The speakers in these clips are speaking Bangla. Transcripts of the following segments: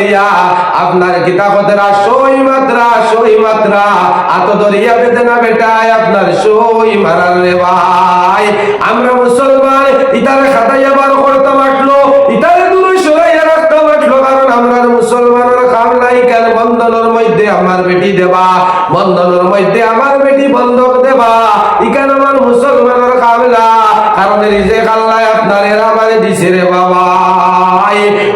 লইয়া আপনার কিতাবতের সই মাত্রা আত দরিয়া বেদনা বেটায় আপনার সই মারার রে ভাই। আমরা মুসলমান ইতার খাতাইয়া বার করতাম আসলো, ইতার দূরে সরাইয়া রাখতাম আসলো, কারণ আমরা মুসলমানের কাম নাই কেন বন্ধনের মধ্যে আমার বেটি দেবা, বন্ধনের মধ্যে আমার বেটি বন্ধক দেবা, ইখানে আমার মুসলমানের কাম না, কারণ রিজিক আল্লাহ আপনার এরা আমারে দিছে রে বাবা।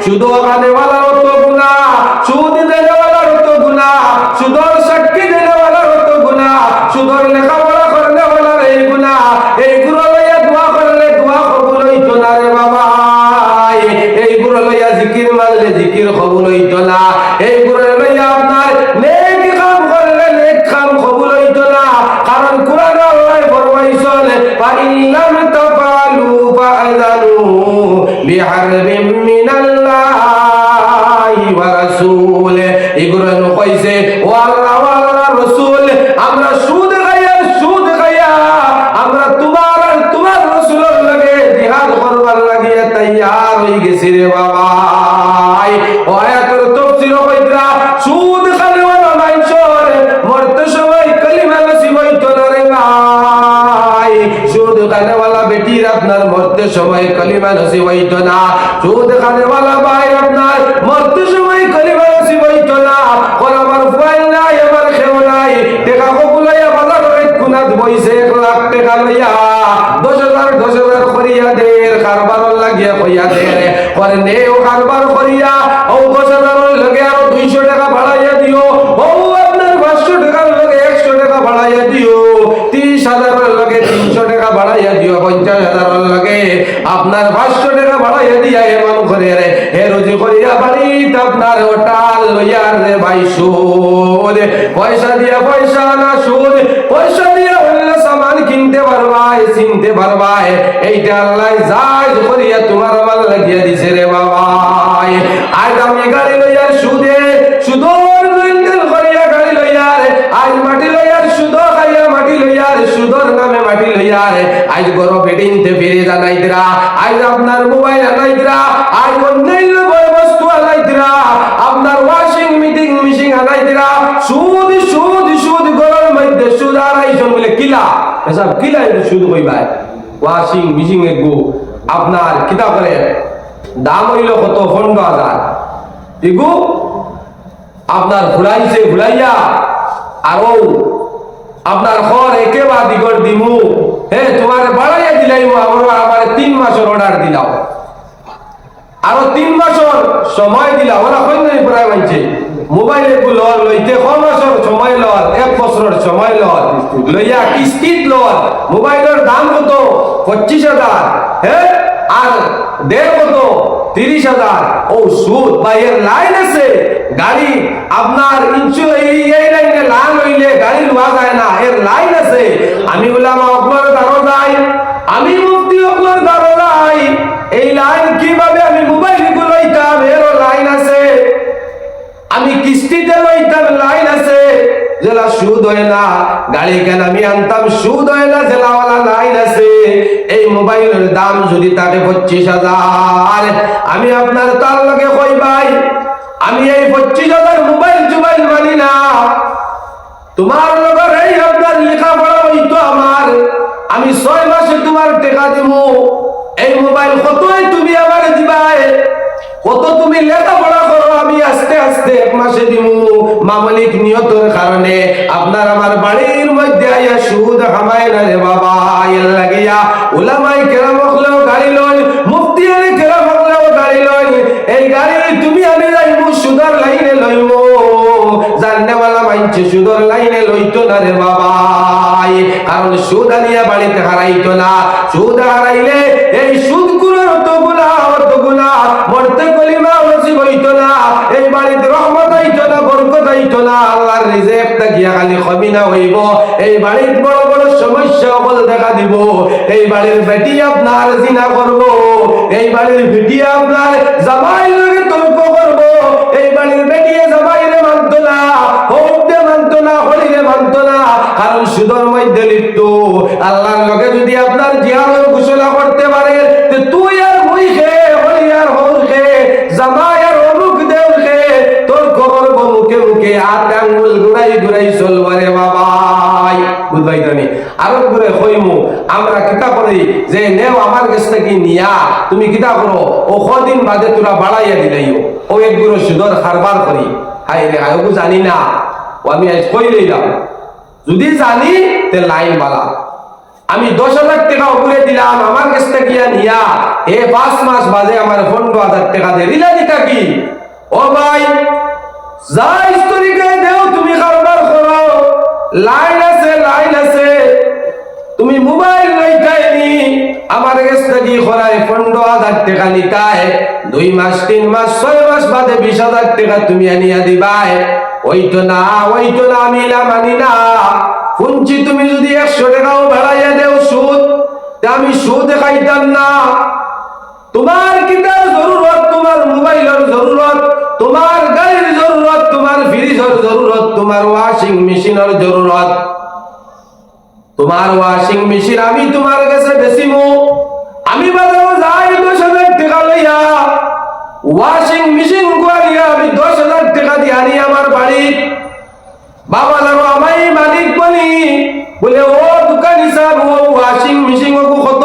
শুধু ওখানে ওয়ালার তো গুনাহ, সুদ দেওয়ালার তো গুনাহ, সুদর সাক্ষী দেওয়ালার তো গুনাহ, সুদর লেখাপড়া করলে ওয়ালার এই গুনাহ, এইগুলো লইয়া দোয়া করলে দোয়া কবুল হইতো না রে বাবা। এইগুলো লইয়া জিকির মারলে জিকির কবুল হইতো না, এইগুলো লইয়া আপনার নেক কাম করলে নেক কাম কবুল হইতো না, কারণ কুরআন আল্লাহ ফরমাইছেন ফাইল্লাম তাফালু ফাআযানু বিহারবিম মিনাল্লাহি ওয়া রাসূলে। এগুলো কইছে ও আল্লাহ ও আল্লাহর রাসূল, আমরা সুদ খাইয়া আমরা তোমার রাসূলের লগে জিহাদ করবার লাগিয়া তৈয়ার হই গেছি রে বাবা। ও আয়াতের তাফসীর কইরা সুদ খালে ওলা মাইনসর মরতে সময় কলিমা নসিব হইতো না রে ভাই। সুদ খালে ওলা বেটির আপনার মরতে সময় কলিমা নসিব হইতো না, সুদ খালে ওলা ভাই আপনার মরতে সময় কলিমা নসিব হইতো না। আমার ফাইল নাই, আমার খেও নাই, টাকা কবুলাইয়া বাজার গুনাত বইছে 1 লাখ টাকা লইয়া 10,000 করিয়া দের কারবার লাগিয়া কইয়া দের পরে নেও কারবার করিয়া ও 10,000 লগে আর 200 টাকা বাড়াইয়া দিও, ও আপনার 500 টাকার লগে 100 টাকা বাড়াইয়া দিও, 30,000 লগে 300 টাকা বাড়াইয়া দিও, 50,000 লগে আপনার 500 টাকা বাড়াইয়া দিয়া এমন করে রে হে রোজি করিয়া বাড়িতে আপনার ওটাল লইয়া রে ভাই সুদ পয়সা দিয়া পয়সা না সুদ, পয়সা দিয়া অন্য সামান কিনতে পারবাই চিনতে পারবাই, এইটা আল্লাহ জায়েজ করিয়া তোমার আমার লাগিয়া দিছে রে বাবা। আজ আমি গাড়ি লইয়ার সুদর লেনদেন করিয়া গাড়ি লইয়ার, আজ মাটি লইয়ার সুদ খাইয়া মাটি লইয়ার, সুদর নামে মাটি লইয়ার, আজ গরো বেডিনতে ফিরে জানাইতরা, আজ আপনার মোবাইল আনাইতরা, আজ অন্যান্য বড় বস্তু আনাইতরা, আপনার ওয়াশিং মেশিন আনাইতরা, সুদ গরোর মধ্যে সুদ আড়াইশো বলে কিলা এসব কিলা সুদ কইবাই। ওয়াশিং মেশিন এগো আপনার কিতা করে দাম হইল কত 15,000, এগো আপনার ঘুরাইয়া আরো আপনার ঘর একেবারে দিগর দিমু, হে তোমার বাড়াইয়া দিলাইমু, আমার 3 মাসের অর্ডার দিলাও, আরো 3 মাসের সময় দিলাম, ওরা কইনি প্রায় মানছে মোবাইলে গুলোর লইতে 6 মাসের সময় লর, 1 বছরের সময় লর লইয়া কিস্তিত লর, মোবাইলের দাম কত 25,000, হ্যাঁ আর দেড় কত 30,000, ও সুদ বা এর লাইন আছে গাড়ি আপনার এই লাইনে লাইন হইলে গাড়ি লওয়া যায় না, এর লাইন আছে। আমি উলামা আপনার দারো যাই, আমি মুফতি আপনার দারো যাই, এই লাইন কিভাবে আমি মোবাইল গুলো লইতাম এরও লাইন আছে, আমি কিস্তিতে লইতাম লাইন আছে, জেলা সুদ হয় না, গাড়ি কেন আমি আনতাম সুদ হয় না, জেলাওয়ালা লাইন আছে। এই মোবাইলের দাম যদি থাকে 25,000, আমি আপনার তার লগে কই ভাই আমি এই 25,000 মোবাইল মানি না, তোমার লগের এই আপনার লেখাপড়া হইতো আমার, আমি 6 মাসে তোমার টাকা দিব, এই মোবাইল কতই তুমি আমার দিবাই, কত তুমি লেখাপড়া করো, আমি আস্তে আস্তে 1 মাসে দিব। মামলিক নিয়তের কারণে আপনার আমার বাড়ির মধ্যে আইয়া সুদ হামায় না রে বাবা। এর লাগিয়া উলামায়ে কেরাম হলেও গাড়ি লই, মুফতিয়ানে কেরাম হলেও গাড়ি লই, এই গাড়ি তুমি আমি যাইবো সুদের লাইনে লইবো, জাননেওয়ালা মানছে সুদের লাইনে লইতো না রে বাবা, কারণ সুদ আনিয়া বাড়িতে হারাইতো না, সুদ হারাইলে এই সুদগুলোর তো গুনাহ মরতে কলিমা নসিব হইতো না, এই বাড়িতে রহমত হইতো না, বরকত হইতো না, আল্লাহর রিজিকটা গিয়া খালি কমিনা হইব, এই বাড়ির বড় বড় সমস্যা বল দেখা দিব, এই বাড়ির বেটি আপনার জিনা করব, এই বাড়ির বেটি আপনার জামাইর লগে তর্ক করব, এই বাড়ির বেটি জামাইরে মানতো না, হৌদে মানতো না, হলিরে মানতো না, কারণ সুদের মধ্যে লিপ্ত। আল্লাহর লগে যদি আপনার জিহাদের ঘোষণা করতে পারে, তুই আর মুই খে, হলি আর হৌর খে, জামাই আর অনুক দেও খে, করি যে নেও আমার কাছ থেকে নিয়া তুমি কিতা করো ও কদিন বাদে তোরা বাড়াইয়া দিলাইও ও একগুলো সুদর কারবার করি হাই রে হাই জানি না ও আমি আজ কই লইলাম যদি জানি তে লাইন বালা আমি 10,000 টাকা উপরে দিলাম আমার কাছ থেকে গিয়া নিয়া 5 মাস বাদে আমার 15,000 টাকা দিয়ে দিলা দিতা কি ও ভাই যাই তরিকে দেও তুমি কারবার করো লাইন আছে তুমি মোবাইল লইতাইনি আমার কাছ থেকে খরায় 15,000 টাকা নিতায় 2 মাস 3 মাস 6 মাস বাদে 20,000 টাকা তুমি আনিয়া দিবাই ওইতো না আমি মানি না শুনছি তুমি যদি 100 টাকাও বাড়াইয়া দেও সুদ আমি সুদ খাইতাম না তোমার কিতার জরুরত তোমার মোবাইলের জরুরত তোমার গাড়ির জরুরত তোমার ফ্রিজের জরুরত তোমার ওয়াশিং মেশিনের জরুরত তোমার ওয়াশিং মেশিন আমি তোমার কাছে বেচিমু আমি বাজারে যাই 10,000 টাকা লইয়া ওয়াশিং মেশিন কোয়ালিয়া আমি 10,000 টাকা দিয়ে আনি আমার বাড়ি বাবা লাগো আমি মালিক বলি বলে ও দোকানি সাহেব ও ওয়াশিং মেশিন কত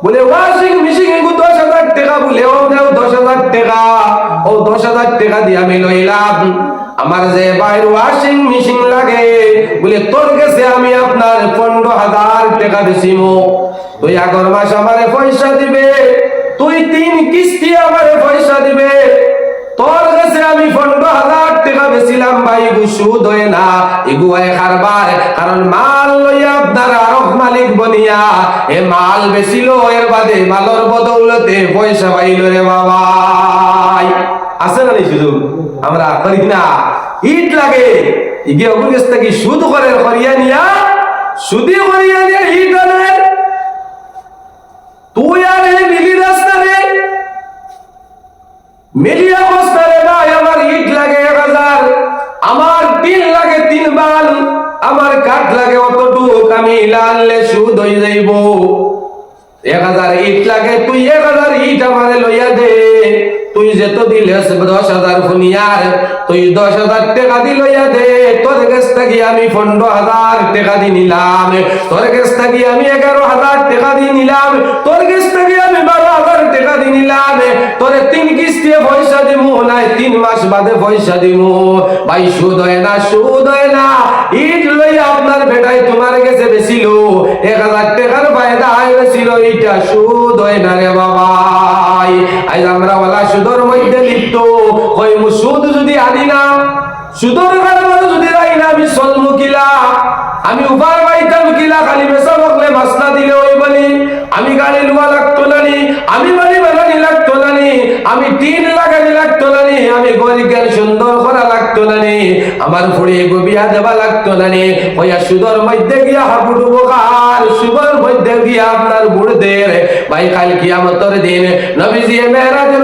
বলে ওয়াশিং মেশিন 10,000 টাকা বলে ও দাও 10,000 টাকা ও 10,000 টাকা দিয়ে আমি লইলাম আমার যে বাইরে ওয়াশিং মেশিন লাগে বলে তোর কাছে আমি আপনার 15,000 টাকা বেচিমু তুই আগর মাস আমারে পয়সা দিবে তুই 3 কিস্তি আমারে পয়সা দিবে তোর কাছে আমি 15,000 টাকা বেচিলাম ভাই সুদ হয় না এগুয়ায় কারবার কারণ মাল লইয়া আপনার আরব মালিক বনিয়া এ মাল বেচিল এর বাদে মালর বদৌলতে পয়সা পাইল রে বাবা আছে না সুযোগ আমরা করি না ইট লাগে ইগে অবুরেস থেকে সুদ করে করিয়া নিয়া সুদি করিয়া নিয়া ইট আনে তুই আর এই মিলি রাস্তা রে মিলিয়া বস্তা রে ভাই আমার ইট লাগে 1,000 আমার টিন লাগে 3 বাল আমার কাঠ লাগে অতটুক আমি লানলে সুদ হয়ে যাইব 1,000 ইট লাগে তুই 1,000 ইট আমারে লইয়া দে তুই যেত দিলে 10,000 ফুনিয়ার তুই 10,000 টাকা দি লইয়া দে তোর কাছ থেকে আমি 15,000 টাকা দি নিলাম তোর কাছ থেকে আমি 11,000 টাকা দি নিলাম তোর কাছ থেকে আমি 12,000 টাকা দি নিলাম তোরে 3 কিস্তি পয়সা দিমু নাই 3 মাস বাদে পয়সা দিমু ভাই সুদ হয় না ইট লইয়া আপনার বেটাই তোমার কাছে বেচিল 1,000 টাকার ফায়দা আইছিল এটা সুদ হয় না রে বাবা আজ আমরা ওলা সুদর মধ্যে লিপ্ত কই মু সুদ যদি আনি না সুদর কারণে যদি রাই না আমি চলমু কিলা আমি উপার পাইতাম কিলা খালি বেসা বকলে মাসনা দিলে ওই বলি আমি গাড়ি লুয়া লাগতো নানি আমি বাড়ি বানানি লাগতো নানি আমি টিন লাগানি লাগতো নানি আমি গরিবের সুন্দর করা লাগতো নানি আমার ফুড়ে বিয়া দেবা লাগতো নানি ওইয়া সুদর মধ্যে গিয়া হাবুডু বোকার সুদর মধ্যে গিয়া আপনার বুড়দের ভাই কাল কিয়ামতের দিন নবীজি মেরাজের